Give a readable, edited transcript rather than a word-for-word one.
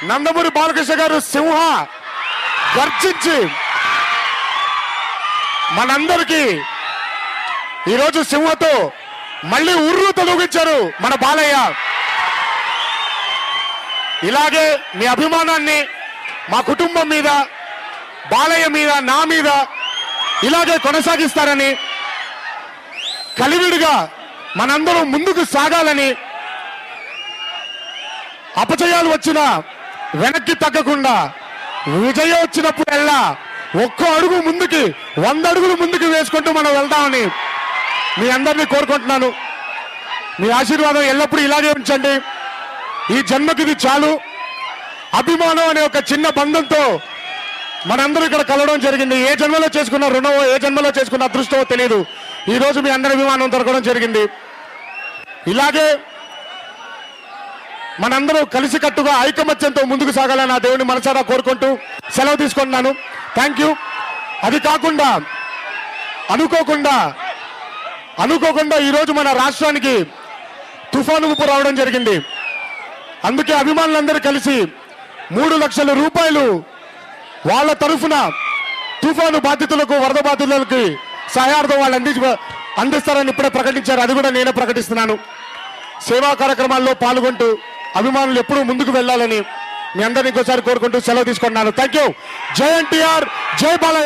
నందమూరి బాలకృష్ణ గారు సింహ గర్జించి మనందరికీ ఈరోజు సింహతో మళ్ళీ ఉర్రు తొలగించారు మన బాలయ్య. ఇలాగే మీ అభిమానాన్ని మా కుటుంబం మీద, బాలయ్య మీద, నా మీద ఇలాగే కొనసాగిస్తారని, కలివిడిగా మనందరం ముందుకు సాగాలని, అపజయాలు వచ్చినా వెనక్కి తగ్గకుండా విజయం వచ్చినప్పుడల్లా ఒక్క అడుగు ముందుకి 100 అడుగులు ముందుకు వేసుకుంటూ మనం వెళ్దామని మీ అందరినీ కోరుకుంటున్నాను. మీ ఆశీర్వాదం ఎల్లప్పుడూ ఇలాగే ఉంచండి. ఈ జన్మకి ఇది చాలు. అభిమానం అనే ఒక చిన్న బంధంతో మనందరూ ఇక్కడ కలవడం జరిగింది. ఏ జన్మలో చేసుకున్న రుణమో, ఏ జన్మలో చేసుకున్న అదృష్టమో తెలియదు. ఈ రోజు మీ అందరి అభిమానం దొరకడం జరిగింది. ఇలాగే మనందరూ కలిసికట్టుగా ఐకమత్యంతో ముందుకు సాగాలని ఆ దేవుని మనసారా కోరుకుంటూ సెలవు తీసుకుంటున్నాను. Thank you. అది కాకుండా అనుకోకుండా ఈరోజు మన రాష్ట్రానికి తుఫాను ముప్పు రావడం జరిగింది. అందుకే అభిమానులందరూ కలిసి 3 లక్షల రూపాయలు వాళ్ళ తరఫున తుఫాను బాధితులకు, వరద బాధితులకు సహాయార్థం వాళ్ళు అందిస్తారని ఇప్పుడే ప్రకటించారు. అది కూడా నేనే ప్రకటిస్తున్నాను. సేవా కార్యక్రమాల్లో పాల్గొంటూ అభిమానులు ఎప్పుడూ ముందుకు వెళ్ళాలని మీ అందరినీ ఇంకోసారి కోరుకుంటూ సెలవు తీసుకుంటున్నాను. Thank you. జై ఎన్టీఆర్, జై బాలయ్య.